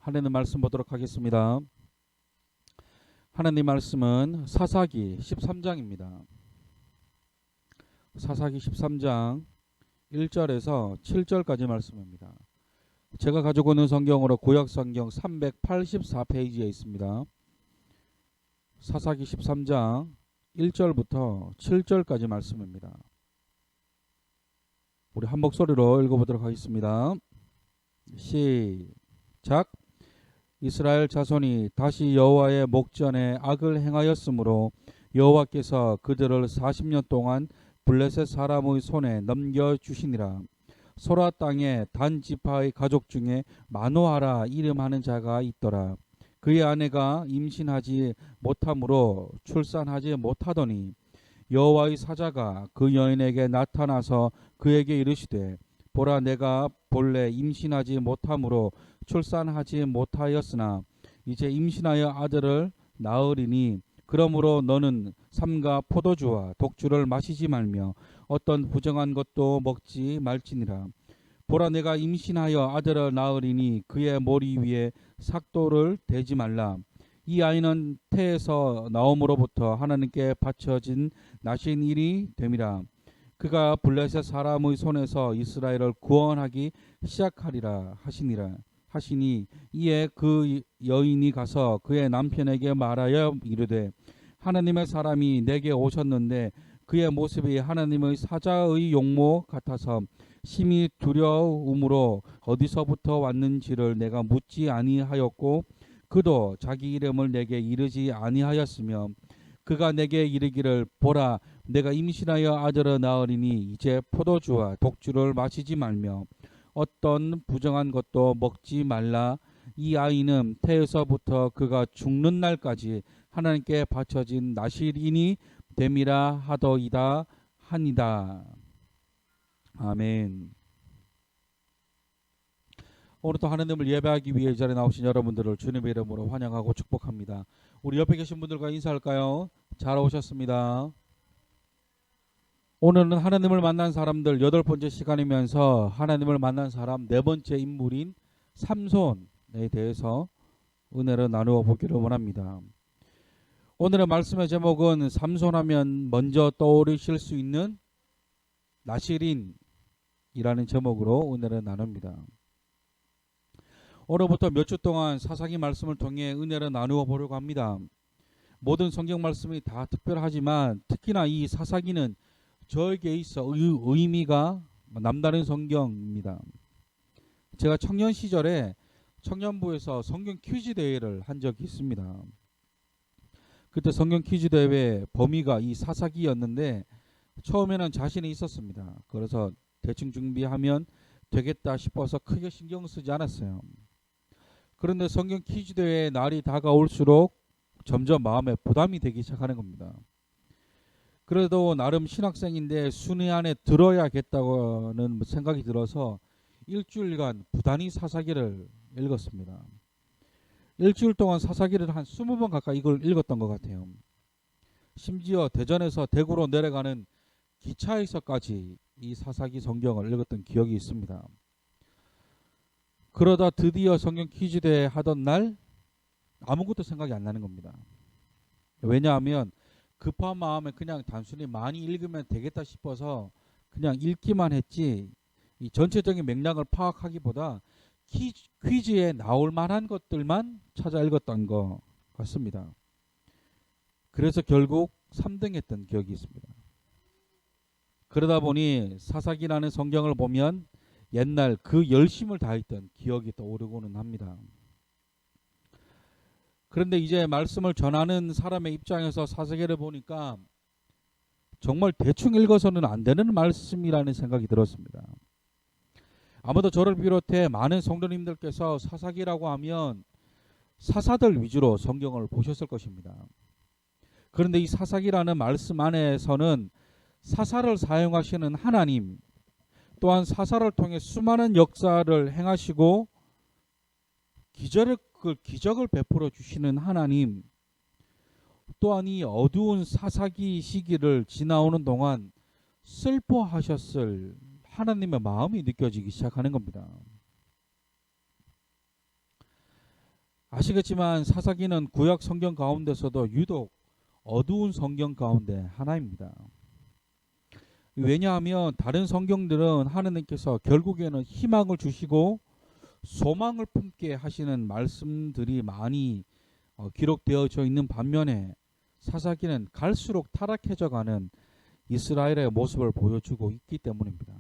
하나님 말씀 보도록 하겠습니다. 하나님 말씀은 사사기 13장입니다. 사사기 13장 1절에서 7절까지 말씀입니다. 제가 가지고 있는 성경으로 구약성경 384페이지에 있습니다. 사사기 13장 1절부터 7절까지 말씀입니다. 우리 한 목소리로 읽어보도록 하겠습니다. 시작. 이스라엘 자손이 다시 여호와의 목전에 악을 행하였으므로 여호와께서 그들을 40년 동안 블레셋 사람의 손에 넘겨주시니라. 소라 땅에 단 지파의 가족 중에 마노아라 이름하는 자가 있더라. 그의 아내가 임신하지 못하므로 출산하지 못하더니 여호와의 사자가 그 여인에게 나타나서 그에게 이르시되 보라, 내가 본래 임신하지 못하므로 출산하지 못하였으나 이제 임신하여 아들을 낳으리니 그러므로 너는 삼가 포도주와 독주를 마시지 말며 어떤 부정한 것도 먹지 말지니라. 보라, 내가 임신하여 아들을 낳으리니 그의 머리 위에 삭도를 대지 말라. 이 아이는 태에서 나옴으로부터 하나님께 바쳐진 나신일이 됨이라. 그가 블레셋 사람의 손에서 이스라엘을 구원하기 시작하리라 하시니 이에 그 여인이 가서 그의 남편에게 말하여 이르되 하나님의 사람이 내게 오셨는데 그의 모습이 하나님의 사자의 용모 같아서 심히 두려움으로 어디서부터 왔는지를 내가 묻지 아니하였고 그도 자기 이름을 내게 이르지 아니하였으며 그가 내게 이르기를 보라, 내가 임신하여 아들을 낳으리니 이제 포도주와 독주를 마시지 말며 어떤 부정한 것도 먹지 말라. 이 아이는 태에서부터 그가 죽는 날까지 하나님께 바쳐진 나실인이 됨이라 하더이다 하니다. 아멘. 오늘도 하나님을 예배하기 위해 이 자리에 나오신 여러분들을 주님의 이름으로 환영하고 축복합니다. 우리 옆에 계신 분들과 인사할까요? 잘 오셨습니다. 오늘은 하나님을 만난 사람들 8번째 시간이면서 하나님을 만난 사람 4번째 인물인 삼손에 대해서 은혜를 나누어 보기를 원합니다. 오늘의 말씀의 제목은 삼손하면 먼저 떠오르실 수 있는 나실인이라는 제목으로 은혜를 나눕니다. 오늘부터 몇 주 동안 사사기 말씀을 통해 은혜를 나누어 보려고 합니다. 모든 성경 말씀이 다 특별하지만 특히나 이 사사기는 저에게 있어 의미가 남다른 성경입니다. 제가 청년 시절에 청년부에서 성경 퀴즈 대회를 한 적이 있습니다. 그때 성경 퀴즈 대회 범위가 이 사사기였는데 처음에는 자신이 있었습니다. 그래서 대충 준비하면 되겠다 싶어서 크게 신경 쓰지 않았어요. 그런데 성경 퀴즈 대회 날이 다가올수록 점점 마음에 부담이 되기 시작하는 겁니다. 그래도 나름 신학생인데 순위 안에 들어야겠다고는 생각이 들어서 일주일간 부단히 사사기를 읽었습니다. 일주일 동안 사사기를 한 20번 가까이 이걸 읽었던 것 같아요. 심지어 대전에서 대구로 내려가는 기차에서까지 이 사사기 성경을 읽었던 기억이 있습니다. 그러다 드디어 성경 퀴즈 대회 하던 날 아무것도 생각이 안 나는 겁니다. 왜냐하면 급한 마음에 그냥 단순히 많이 읽으면 되겠다 싶어서 그냥 읽기만 했지 이 전체적인 맥락을 파악하기보다 퀴즈에 나올 만한 것들만 찾아 읽었던 것 같습니다. 그래서 결국 3등 했던 기억이 있습니다. 그러다 보니 사사기라는 성경을 보면 옛날 그 열심을 다했던 기억이 떠오르고는 합니다. 그런데 이제 말씀을 전하는 사람의 입장에서 사사기를 보니까 정말 대충 읽어서는 안 되는 말씀이라는 생각이 들었습니다. 아마도 저를 비롯해 많은 성도님들께서 사사기라고 하면 사사들 위주로 성경을 보셨을 것입니다. 그런데 이 사사기라는 말씀 안에서는 사사를 사용하시는 하나님, 또한 사사를 통해 수많은 역사를 행하시고 기적을 베풀어 주시는 하나님, 또한 이 어두운 사사기 시기를 지나오는 동안 슬퍼하셨을 하나님의 마음이 느껴지기 시작하는 겁니다. 아시겠지만 사사기는 구약 성경 가운데서도 유독 어두운 성경 가운데 하나입니다. 왜냐하면 다른 성경들은 하느님께서 결국에는 희망을 주시고 소망을 품게 하시는 말씀들이 많이 기록되어져 있는 반면에 사사기는 갈수록 타락해져 가는 이스라엘의 모습을 보여주고 있기 때문입니다.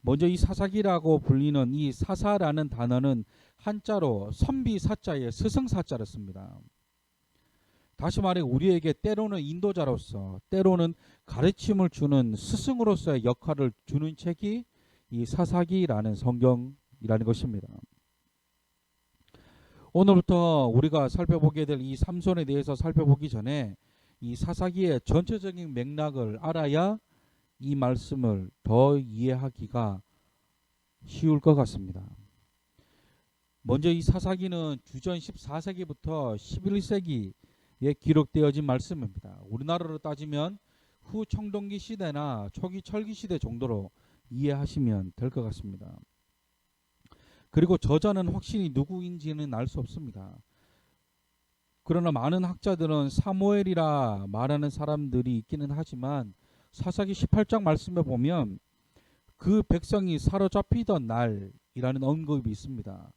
먼저 이 사사기라고 불리는 이 사사라는 단어는 한자로 선비사자의 스승사자를 씁니다. 다시 말해 우리에게 때로는 인도자로서 때로는 가르침을 주는 스승으로서의 역할을 주는 책이 이 사사기라는 성경이라는 것입니다. 오늘부터 우리가 살펴보게 될 이 삼손에 대해서 살펴보기 전에 이 사사기의 전체적인 맥락을 알아야 이 말씀을 더 이해하기가 쉬울 것 같습니다. 먼저 이 사사기는 주전 14세기부터 11세기에 기록되어진 말씀입니다. 우리나라로 따지면 후 청동기 시대나 초기 철기 시대 정도로 이해하시면 될 것 같습니다. 그리고 저자는 확실히 누구인지는 알 수 없습니다. 그러나 많은 학자들은 사무엘이라 말하는 사람들이 있기는 하지만 사사기 18장 말씀에 보면 그 백성이 사로잡히던 날이라는 언급이 있습니다.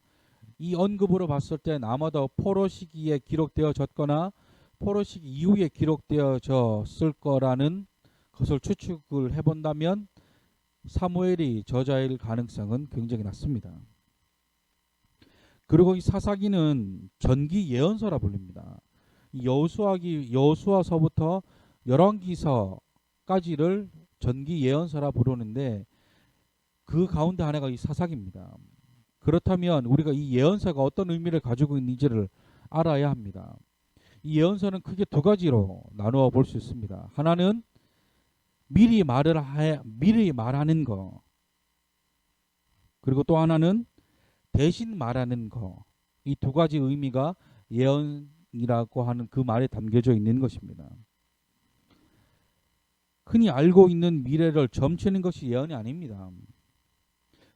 이 언급으로 봤을 땐 아마도 포로 시기에 기록되어졌거나 포로 시기 이후에 기록되어졌을 거라는 것을 추측을 해본다면 사무엘이 저자일 가능성은 굉장히 낮습니다. 그리고 이 사사기는 전기 예언서라 불립니다. 여호수아서부터 열왕기서까지를 전기 예언서라 부르는데 그 가운데 하나가 이 사사기입니다. 그렇다면 우리가 이 예언서가 어떤 의미를 가지고 있는지를 알아야 합니다. 이 예언서는 크게 두 가지로 나누어 볼 수 있습니다. 하나는 미리 말하는 거, 그리고 또 하나는 대신 말하는 거. 이 두 가지 의미가 예언이라고 하는 그 말에 담겨져 있는 것입니다. 흔히 알고 있는 미래를 점치는 것이 예언이 아닙니다.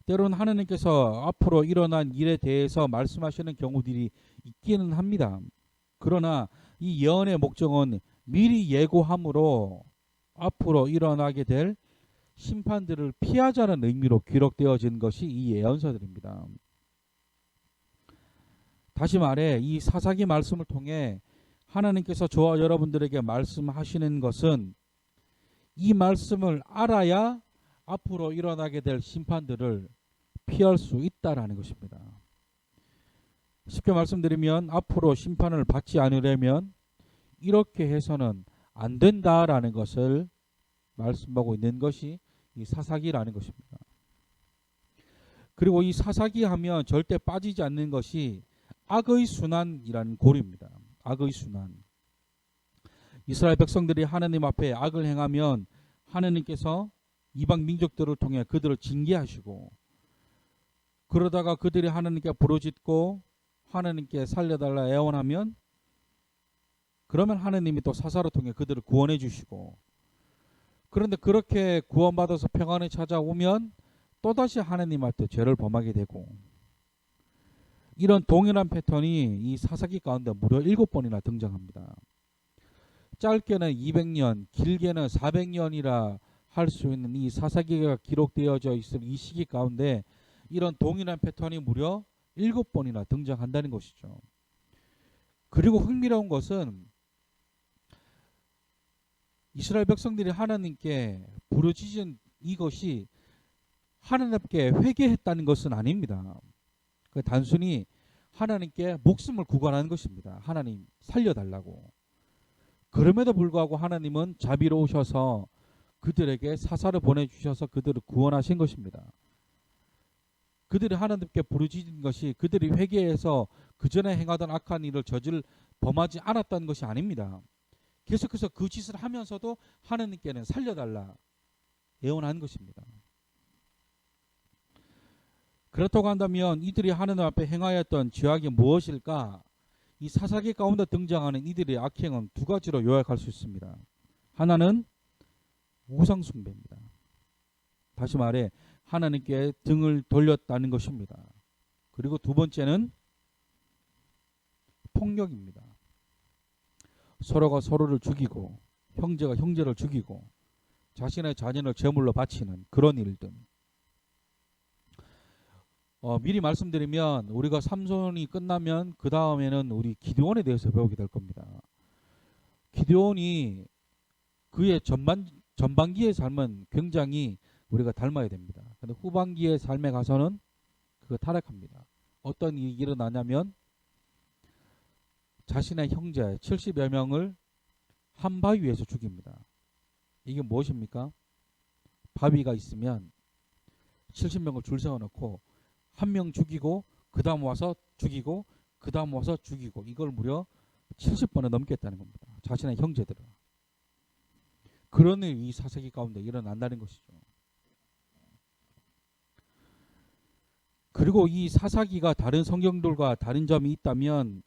때로는 하나님께서 앞으로 일어난 일에 대해서 말씀하시는 경우들이 있기는 합니다. 그러나 이 예언의 목적은 미리 예고함으로 앞으로 일어나게 될 심판들을 피하자는 의미로 기록되어진 것이 이 예언서들입니다. 다시 말해 이 사사기 말씀을 통해 하나님께서 저와 여러분들에게 말씀하시는 것은 이 말씀을 알아야 앞으로 일어나게 될 심판들을 피할 수 있다라는 것입니다. 쉽게 말씀드리면 앞으로 심판을 받지 않으려면 이렇게 해서는 안 된다라는 것을 말씀하고 있는 것이 이 사사기라는 것입니다. 그리고 이 사사기 하면 절대 빠지지 않는 것이 악의 순환이라는 고리입니다. 악의 순환. 이스라엘 백성들이 하나님 앞에 악을 행하면 하나님께서 이방 민족들을 통해 그들을 징계하시고 그러다가 그들이 하나님께 부르짖고 하나님께 살려달라 애원하면 그러면 하나님이 또 사사를 통해 그들을 구원해 주시고 그런데 그렇게 구원받아서 평안에 찾아오면 또다시 하나님한테 죄를 범하게 되고 이런 동일한 패턴이 이 사사기 가운데 무려 7번이나 등장합니다. 짧게는 200년, 길게는 400년이라 할 수 있는 이 사사기가 기록되어져 있을 이 시기 가운데 이런 동일한 패턴이 무려 7번이나 등장한다는 것이죠. 그리고 흥미로운 것은 이스라엘 백성들이 하나님께 부르짖은 이것이 하나님께 회개했다는 것은 아닙니다. 단순히 하나님께 목숨을 구걸하는 것입니다. 하나님 살려달라고. 그럼에도 불구하고 하나님은 자비로우셔서 그들에게 사사를 보내주셔서 그들을 구원하신 것입니다. 그들이 하나님께 부르짖은 것이 그들이 회개해서 그 전에 행하던 악한 일을 범하지 않았다는 것이 아닙니다. 계속해서 그 짓을 하면서도 하나님께는 살려달라 애원한 것입니다. 그렇다고 한다면 이들이 하나님 앞에 행하였던 죄악이 무엇일까? 이 사사기 가운데 등장하는 이들의 악행은 두 가지로 요약할 수 있습니다. 하나는 우상 숭배입니다. 다시 말해 하나님께 등을 돌렸다는 것입니다. 그리고 두 번째는 폭력입니다. 서로가 서로를 죽이고 형제가 형제를 죽이고 자신의 자녀를 제물로 바치는 그런 일들. 미리 말씀드리면 우리가 삼손이 끝나면 그 다음에는 우리 기드온에 대해서 배우게 될 겁니다. 기드온이 그의 전반기의 삶은 굉장히 우리가 닮아야 됩니다. 근데 후반기의 삶에 가서는 그거 타락합니다. 어떤 일이 일어나냐면 자신의 형제 70여 명을 한 바위 위에서 죽입니다. 이게 무엇입니까? 바위가 있으면 70명을 줄 세워놓고 한 명 죽이고 그 다음 와서 죽이고 그 다음 와서 죽이고 이걸 무려 70번을 넘겠다는 겁니다. 자신의 형제들을. 그런 일이 이 사사기 가운데 일어난다는 것이죠. 그리고 이 사사기가 다른 성경들과 다른 점이 있다면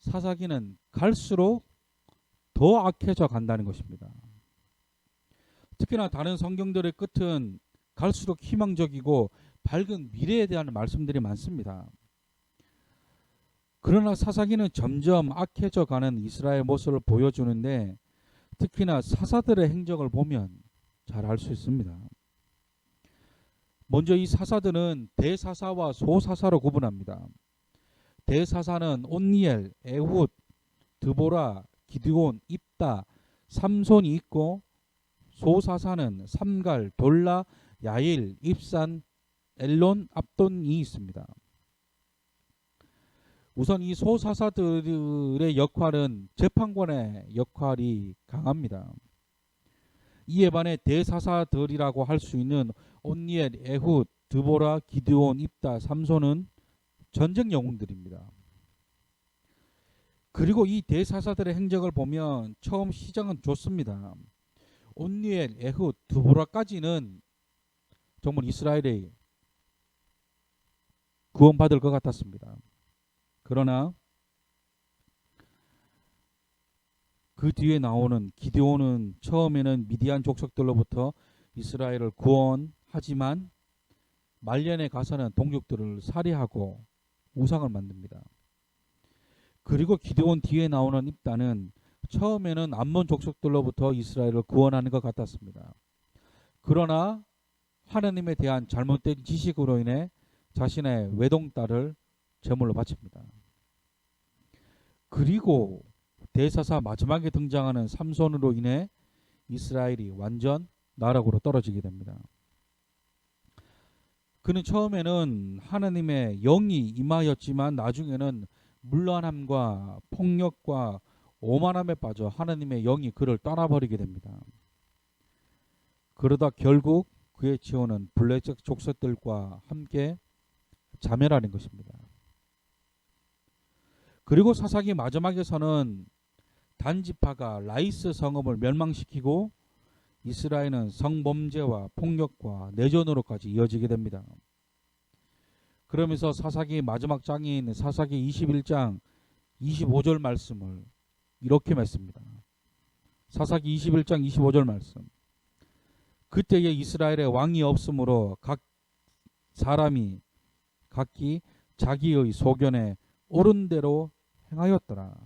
사사기는 갈수록 더 악해져 간다는 것입니다. 특히나 다른 성경들의 끝은 갈수록 희망적이고 밝은 미래에 대한 말씀들이 많습니다. 그러나 사사기는 점점 악해져 가는 이스라엘 모습을 보여주는데 특히나 사사들의 행적을 보면 잘 알 수 있습니다. 먼저 이 사사들은 대사사와 소사사로 구분합니다. 대사사는 온니엘, 에훗, 드보라, 기드온, 입다, 삼손이 있고 소사사는 삼갈, 돌라, 야일, 입산, 엘론, 압돈이 있습니다. 우선 이 소사사들의 역할은 재판관의 역할이 강합니다. 이에 반해 대사사들이라고 할 수 있는 온니엘, 에훗, 드보라, 기드온, 입다, 삼손은 전쟁 영웅들입니다. 그리고 이 대사사들의 행적을 보면 처음 시작은 좋습니다. 온니엘, 에훗, 드보라까지는 정말 이스라엘이 구원받을 것 같았습니다. 그러나 그 뒤에 나오는 기드온은 처음에는 미디안 족속들로부터 이스라엘을 구원하지만 말년에 가서는 동족들을 살해하고 우상을 만듭니다. 그리고 기드온 뒤에 나오는 입다는 처음에는 암몬 족속들로부터 이스라엘을 구원하는 것 같았습니다. 그러나 하나님에 대한 잘못된 지식으로 인해 자신의 외동딸을 제물로 바칩니다. 그리고 대사사 마지막에 등장하는 삼손으로 인해 이스라엘이 완전 나락으로 떨어지게 됩니다. 그는 처음에는 하나님의 영이 임하였지만 나중에는 문란함과 폭력과 오만함에 빠져 하나님의 영이 그를 떠나버리게 됩니다. 그러다 결국 그의 지원은 블레셋 족속들과 함께 자멸하는 것입니다. 그리고 사사기 마지막에서는 단지파가 라이스 성읍을 멸망시키고 이스라엘은 성범죄와 폭력과 내전으로까지 이어지게 됩니다. 그러면서 사사기 마지막 장인 사사기 21장 25절 말씀을 이렇게 맺습니다. 사사기 21장 25절 말씀. 그때에 이스라엘에 왕이 없으므로 각 사람이 각기 자기의 소견에 옳은 대로 행하였더라.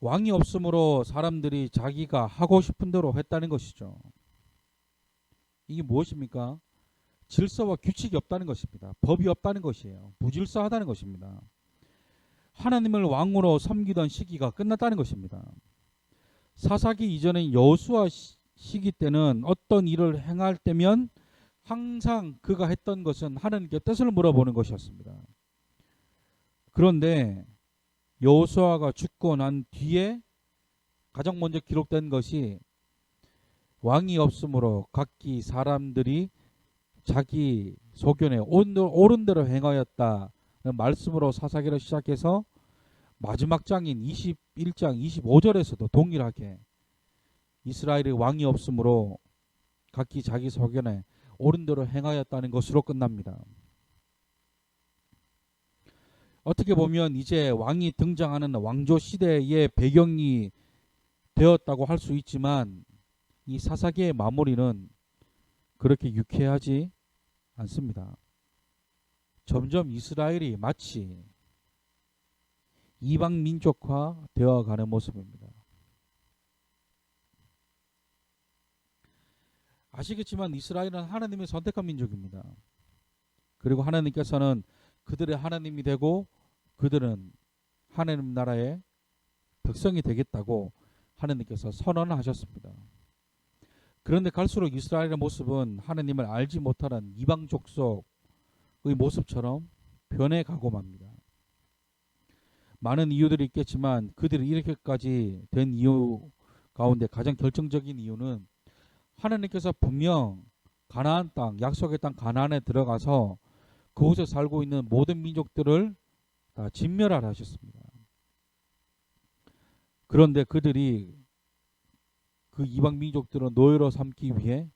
왕이 없으므로 사람들이 자기가 하고 싶은 대로 했다는 것이죠. 이게 무엇입니까? 질서와 규칙이 없다는 것입니다. 법이 없다는 것이에요. 무질서하다는 것입니다. 하나님을 왕으로 섬기던 시기가 끝났다는 것입니다. 사사기 이전인 여호수아 시기 때는 어떤 일을 행할 때면 항상 그가 했던 것은 하나님께 뜻을 물어보는 것이었습니다. 그런데 여호수아가 죽고 난 뒤에 가장 먼저 기록된 것이 왕이 없으므로 각기 사람들이 자기 소견에 옳은 대로 행하였다는 말씀으로 사사기를 시작해서 마지막 장인 21장 25절에서도 동일하게 이스라엘의 왕이 없으므로 각기 자기 소견에 옳은 대로 행하였다는 것으로 끝납니다. 어떻게 보면 이제 왕이 등장하는 왕조 시대의 배경이 되었다고 할 수 있지만 이 사사기의 마무리는 그렇게 유쾌하지 않습니다. 점점 이스라엘이 마치 이방 민족화 되어가는 모습입니다. 아시겠지만 이스라엘은 하나님의 선택한 민족입니다. 그리고 하나님께서는 그들의 하나님이 되고 그들은 하나님 나라의 백성이 되겠다고 하나님께서 선언하셨습니다. 그런데 갈수록 이스라엘의 모습은 하나님을 알지 못하는 이방 족속의 모습처럼 변해가고 맙니다. 많은 이유들이 있겠지만 그들이 이렇게까지 된 이유 가운데 가장 결정적인 이유는 하나님께서 분명 가나안 땅, 약속의 땅 가나안에 들어가서 그곳에 살고 있는 모든 민족들을 다 진멸하라 하셨습니다. 그런데 그들이 그 이방 민족들을 노예로 삼기 위해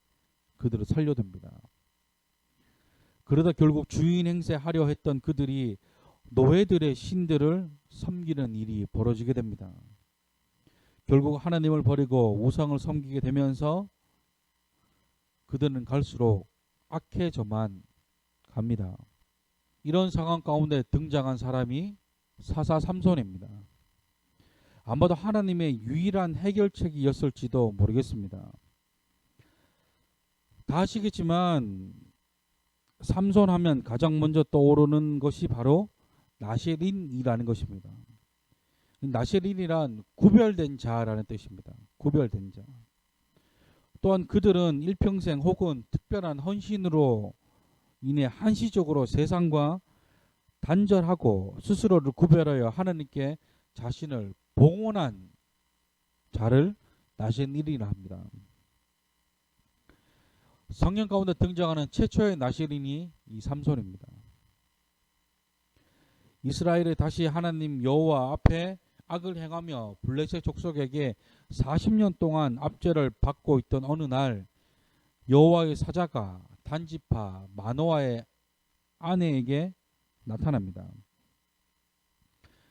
그들을 살려둡니다. 그러다 결국 주인 행세하려 했던 그들이 노예들의 신들을 섬기는 일이 벌어지게 됩니다. 결국 하나님을 버리고 우상을 섬기게 되면서 그들은 갈수록 악해져만 갑니다. 이런 상황 가운데 등장한 사람이 사사 삼손입니다. 아마도 하나님의 유일한 해결책이었을지도 모르겠습니다. 다 아시겠지만 삼손 하면 가장 먼저 떠오르는 것이 바로 나세린이라는 것입니다. 나세린이란 구별된 자라는 뜻입니다. 구별된 자. 또한 그들은 일평생 혹은 특별한 헌신으로 인해 한시적으로 세상과 단절하고 스스로를 구별하여 하나님께 자신을 봉헌한 자를 나세린이라 합니다. 성경 가운데 등장하는 최초의 나세린이 이 삼손입니다. 이스라엘이 다시 하나님 여호와 앞에 악을 행하며 블레셋 족속에게 40년 동안 압제를 받고 있던 어느 날 여호와의 사자가 단지파 마노아의 아내에게 나타납니다.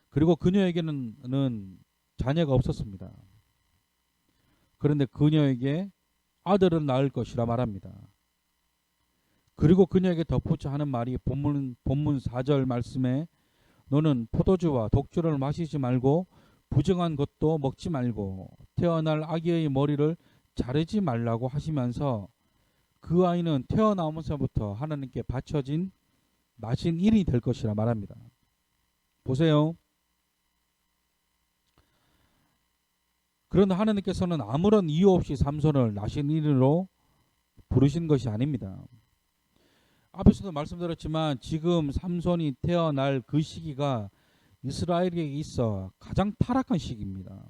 그리고 그녀에게는 자녀가 없었습니다. 그런데 그녀에게 아들을 낳을 것이라 말합니다. 그리고 그녀에게 덧붙여 하는 말이 본문 4절 말씀에 너는 포도주와 독주를 마시지 말고 부정한 것도 먹지 말고 태어날 아기의 머리를 자르지 말라고 하시면서 그 아이는 태어나면서부터 하나님께 바쳐진 나신일이 될 것이라 말합니다. 보세요. 그런데 하나님께서는 아무런 이유 없이 삼손을 나신일으로 부르신 것이 아닙니다. 앞에서도 말씀드렸지만 지금 삼손이 태어날 그 시기가 이스라엘에게 있어 가장 타락한 시기입니다.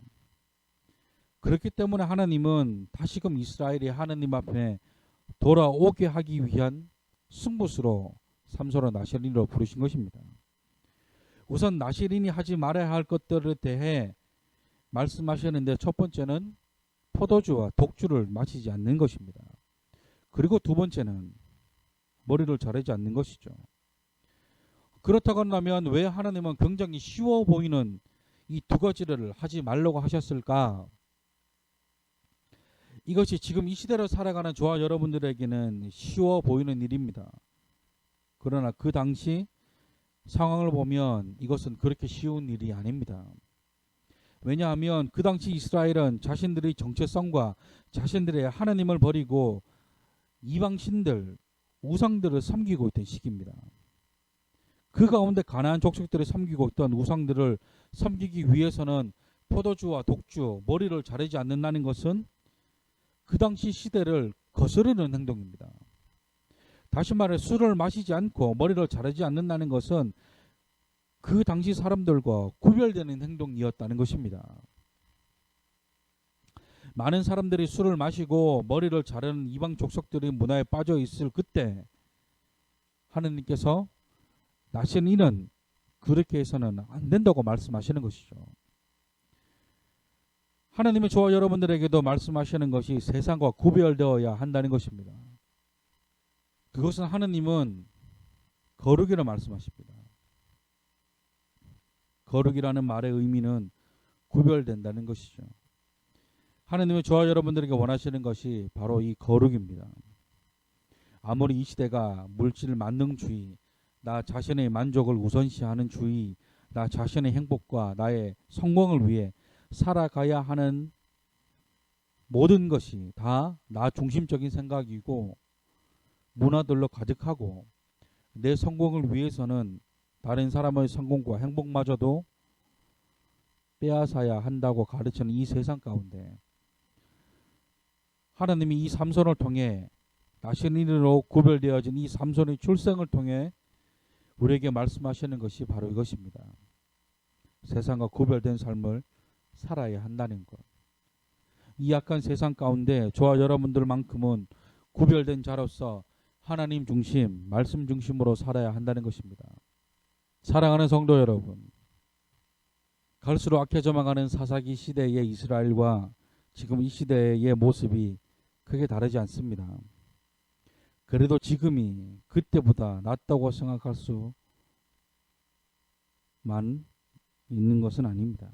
그렇기 때문에 하나님은 다시금 이스라엘이 하나님 앞에 돌아오게 하기 위한 승부수로 삼손을 나세린으로 부르신 것입니다. 우선 나세린이 하지 말아야 할 것들에 대해 말씀하셨는데 첫 번째는 포도주와 독주를 마시지 않는 것입니다. 그리고 두 번째는 머리를 자르지 않는 것이죠. 그렇다고 한다면 왜 하나님은 굉장히 쉬워 보이는 이 두 가지를 하지 말라고 하셨을까? 이것이 지금 이 시대를 살아가는 저와 여러분들에게는 쉬워 보이는 일입니다. 그러나 그 당시 상황을 보면 이것은 그렇게 쉬운 일이 아닙니다. 왜냐하면 그 당시 이스라엘은 자신들의 정체성과 자신들의 하나님을 버리고 이방신들, 우상들을 섬기고 있던 시기입니다. 그 가운데 가나안 족속들이 섬기고 있던 우상들을 섬기기 위해서는 포도주와 독주, 머리를 자르지 않는다는 것은 그 당시 시대를 거스르는 행동입니다. 다시 말해 술을 마시지 않고 머리를 자르지 않는다는 것은 그 당시 사람들과 구별되는 행동이었다는 것입니다. 많은 사람들이 술을 마시고 머리를 자르는 이방 족속들의 문화에 빠져 있을 그때 하느님께서 나신 이는 그렇게 해서는 안 된다고 말씀하시는 것이죠. 하나님의 저와 여러분들에게도 말씀하시는 것이 세상과 구별되어야 한다는 것입니다. 그것은 하나님은 거룩이라 말씀하십니다. 거룩이라는 말의 의미는 구별된다는 것이죠. 하나님의 저와 여러분들에게 원하시는 것이 바로 이 거룩입니다. 아무리 이 시대가 물질 만능주의, 나 자신의 만족을 우선시하는 주의, 나 자신의 행복과 나의 성공을 위해 살아가야 하는 모든 것이 다 나 중심적인 생각이고 문화들로 가득하고, 내 성공을 위해서는 다른 사람의 성공과 행복마저도 빼앗아야 한다고 가르치는 이 세상 가운데 하나님이 이 삼손을 통해 나신인으로 구별되어진 이 삼손의 출생을 통해 우리에게 말씀하시는 것이 바로 이것입니다. 세상과 구별된 삶을 살아야 한다는 것. 이 약한 세상 가운데 저와 여러분들만큼은 구별된 자로서 하나님 중심, 말씀 중심으로 살아야 한다는 것입니다. 사랑하는 성도 여러분, 갈수록 악해져만 가는 사사기 시대의 이스라엘과 지금 이 시대의 모습이 크게 다르지 않습니다. 그래도 지금이 그때보다 낫다고 생각할 수만 있는 것은 아닙니다.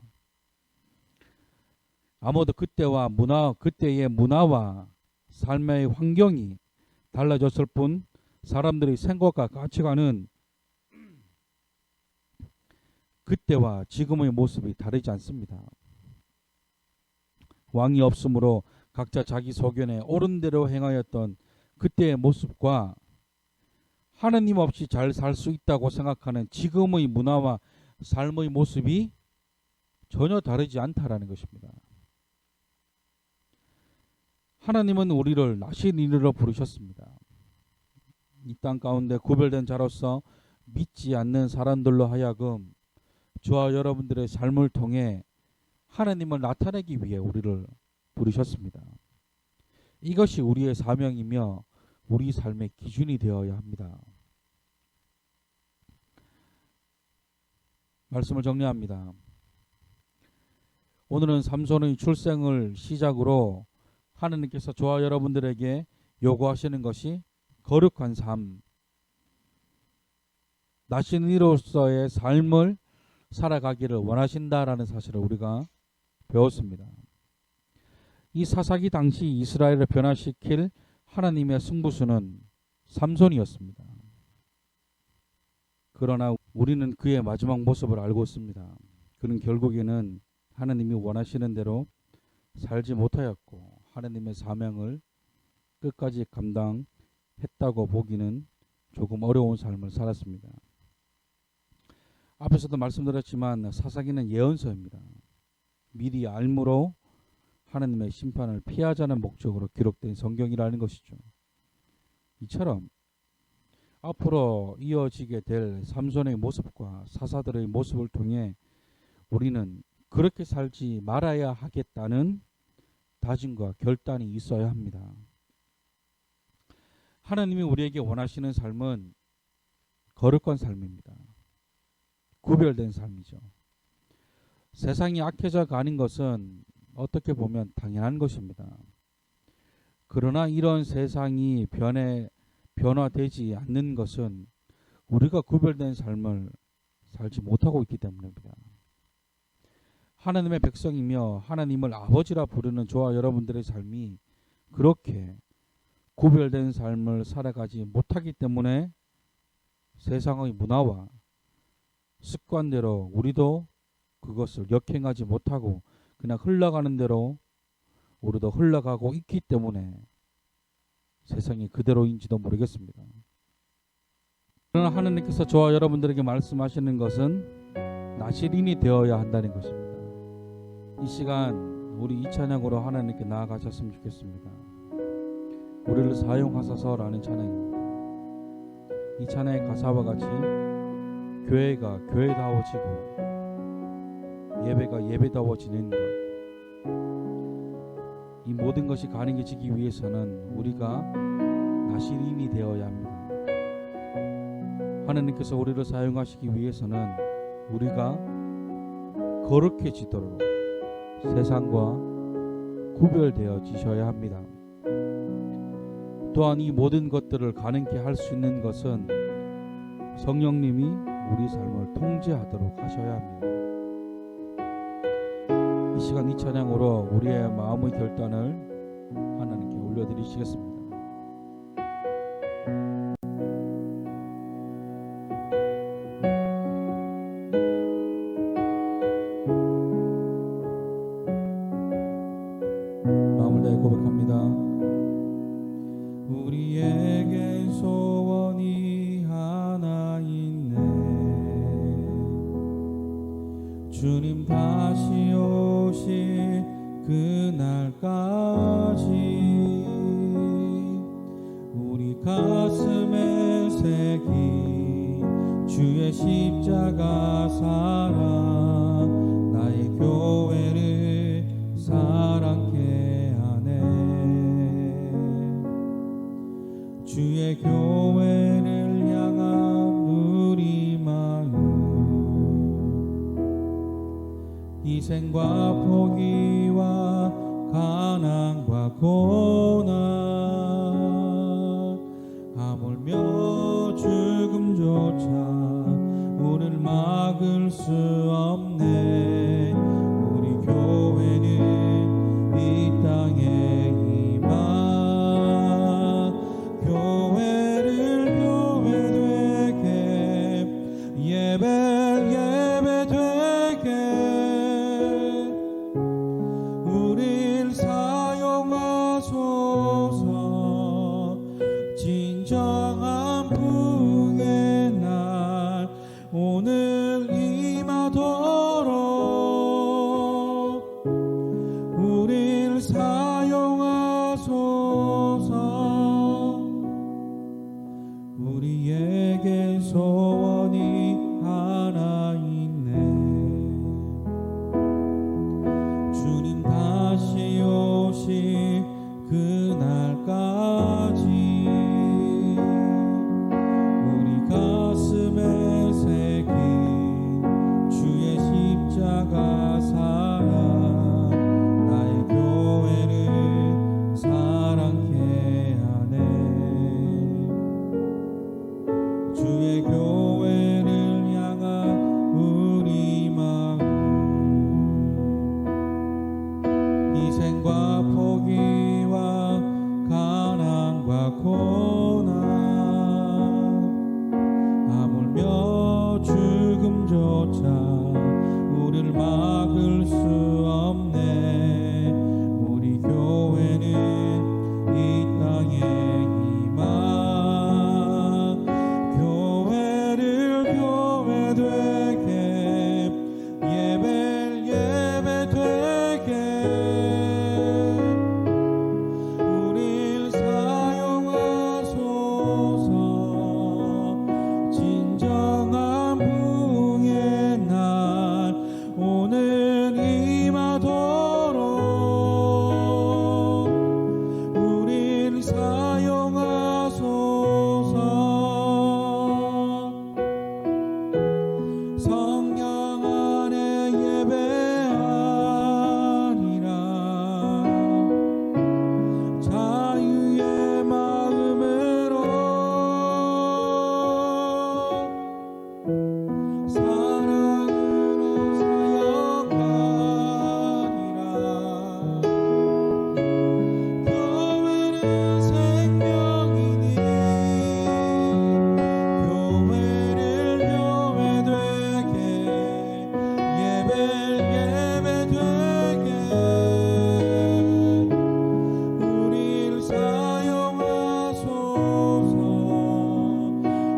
아무도 그때의 문화와 삶의 환경이 달라졌을 뿐 사람들의 생각과 가치관은 그때와 지금의 모습이 다르지 않습니다. 왕이 없으므로 각자 자기 소견에 옳은 대로 행하였던 그때의 모습과 하느님 없이 잘 살 수 있다고 생각하는 지금의 문화와 삶의 모습이 전혀 다르지 않다라는 것입니다. 하나님은 우리를 나신인으로 부르셨습니다. 이 땅 가운데 구별된 자로서 믿지 않는 사람들로 하여금 저와 여러분들의 삶을 통해 하나님을 나타내기 위해 우리를 부르셨습니다. 이것이 우리의 사명이며 우리 삶의 기준이 되어야 합니다. 말씀을 정리합니다. 오늘은 삼손의 출생을 시작으로 하나님께서 저와 여러분들에게 요구하시는 것이 거룩한 삶, 나신이로서의 삶을 살아가기를 원하신다라는 사실을 우리가 배웠습니다. 이 사사기 당시 이스라엘을 변화시킬 하나님의 승부수는 삼손이었습니다. 그러나 우리는 그의 마지막 모습을 알고 있습니다. 그는 결국에는 하나님이 원하시는 대로 살지 못하였고 하나님의 사명을 끝까지 감당했다고 보기는 조금 어려운 삶을 살았습니다. 앞에서도 말씀드렸지만 사사기는 예언서입니다. 미리 알므로 하나님의 심판을 피하자는 목적으로 기록된 성경이라는 것이죠. 이처럼 앞으로 이어지게 될 삼손의 모습과 사사들의 모습을 통해 우리는 그렇게 살지 말아야 하겠다는 다짐과 결단이 있어야 합니다. 하나님이 우리에게 원하시는 삶은 거룩한 삶입니다. 구별된 삶이죠. 세상이 악해져 가는 것은 어떻게 보면 당연한 것입니다. 그러나 이런 세상이 변화되지 않는 것은 우리가 구별된 삶을 살지 못하고 있기 때문입니다. 하나님의 백성이며 하나님을 아버지라 부르는 저와 여러분들의 삶이 그렇게 구별된 삶을 살아가지 못하기 때문에 세상의 문화와 습관대로 우리도 그것을 역행하지 못하고 그냥 흘러가는 대로 우리도 흘러가고 있기 때문에 세상이 그대로인지도 모르겠습니다. 그러나 하나님께서 저와 여러분들에게 말씀하시는 것은 나시린이 되어야 한다는 것입니다. 이 시간 우리 이 찬양으로 하나님께 나아가셨으면 좋겠습니다. 우리를 사용하소서라는 찬양입니다. 이 찬양의 가사와 같이 교회가 교회다워지고 예배가 예배다워지는 것, 이 모든 것이 가능해지기 위해서는 우리가 나시린이 되어야 합니다. 하나님께서 우리를 사용하시기 위해서는 우리가 거룩해지도록 세상과 구별되어지셔야 합니다. 또한 이 모든 것들을 가능케 할 수 있는 것은 성령님이 우리 삶을 통제하도록 하셔야 합니다. 이 시간 이 찬양으로 우리의 마음의 결단을 하나님께 올려드리시겠습니다. 주님 다시 오실 그날까지 우리 가슴에 새긴 주의 십자가 사랑 나의 교회를 사랑케 하네. 주의 교회를 향한 우리 마음 희생과 포기와 가난과 고난 하물며 죽음조차 우리를 막을 수 없네. 우리 교회는 이 땅에 임한 교회를 교회 되게 예배 되게 우릴 사용하소서. 진정한 부흥의 날 오늘 임하도록 우릴 사용하소서. 우리에게 소원이 하나 있네. 주님 다시 오실 그날까지 우리 가슴에 새긴 주의 십자가 사랑 나의 교회를 사랑케 하네. 주의 교회를 향한 우리 마음 희생과 포기와 가난과 고난 하물며 죽음조차 우리를 막을 수 없네. 우리 교회는 이 땅에 임한 교회를 교회 되게 예배 되게 우릴 사용하소서. 진정한 부흥의 날 오늘 임하도록 우릴 사용하소서. 성령 안에 예배하리라. 자유의 마음으로 사랑으로 사역하리라. 교회는 생명이니 교회를 교회 되게 예배 되게 우릴 사용하소서.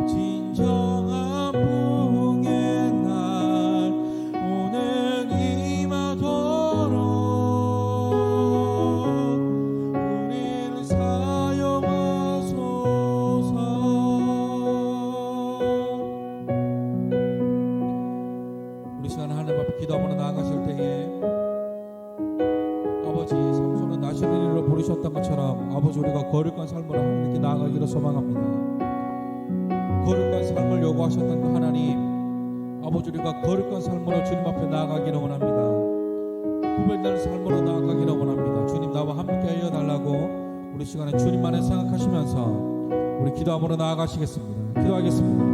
진정한 부흥의 날 오늘 임하도록 우릴 사용하소서. 우리 시간 하나님 앞에 기도하며 나아가실 때에 아버지 삼손은 나시린으로 부르셨던 것처럼 아버지 우리가 거룩한 삶으로 하나님께 나아가기를 소망합니다. 거룩한 삶을 요구하셨던 그 하나님 아버지 우리가 거룩한 삶으로 주님 앞에 나아가기를 원합니다. 구별된 삶으로 나아가기를 원합니다. 주님 나와 함께 하여 달라고 우리 시간에 주님만을 생각하시면서 우리 기도함으로 나아가시겠습니다. 기도하겠습니다.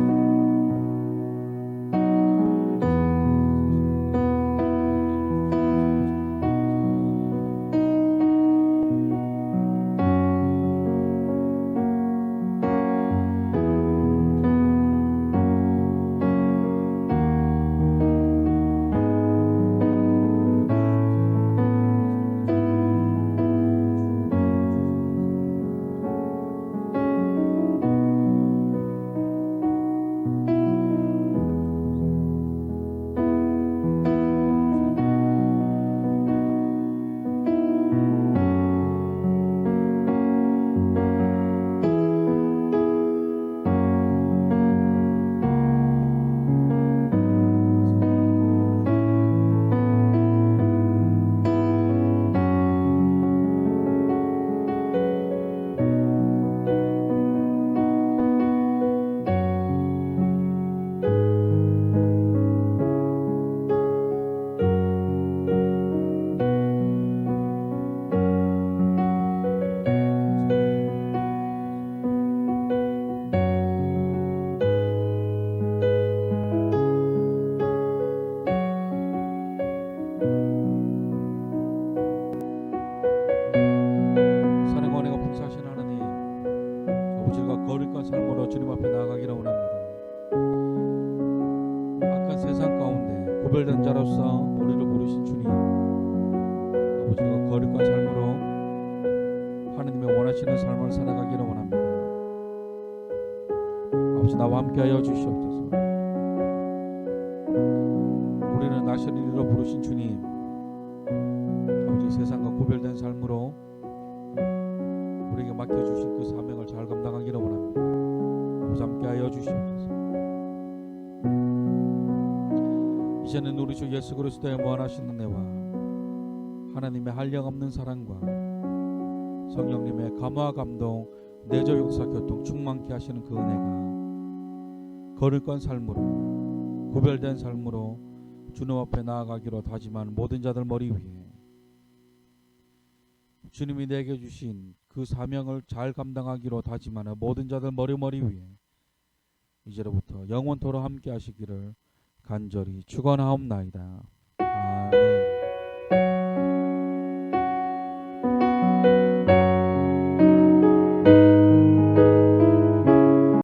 구별된 자로서 우리를 부르신 주님, 아버지가 거룩한 삶으로 하느님의 원하시는 삶을 살아가기를 원합니다. 아버지, 나와 함께하여 주시옵소서. 우리는 나시린이로 부르신 주님, 아버지 세상과 구별된 삶으로 우리에게 맡겨주신 그 사명을 잘 감당하기를 원합니다. 아버지, 함께하여 주시옵소서. 이제는 우리 주 예수 그리스도의 무한하신 은혜와 하나님의 한량없는 사랑과 성령님의 감화 감동 내적 역사 교통 충만케 하시는 그 은혜가 거룩한 삶으로 구별된 삶으로 주님 앞에 나아가기로 다짐한 모든 자들 머리 위에 주님이 내게 주신 그 사명을 잘 감당하기로 다짐하는 모든 자들 머리 위에 이제로부터 영원토록 함께 하시기를 간절히 축원하옵나이다.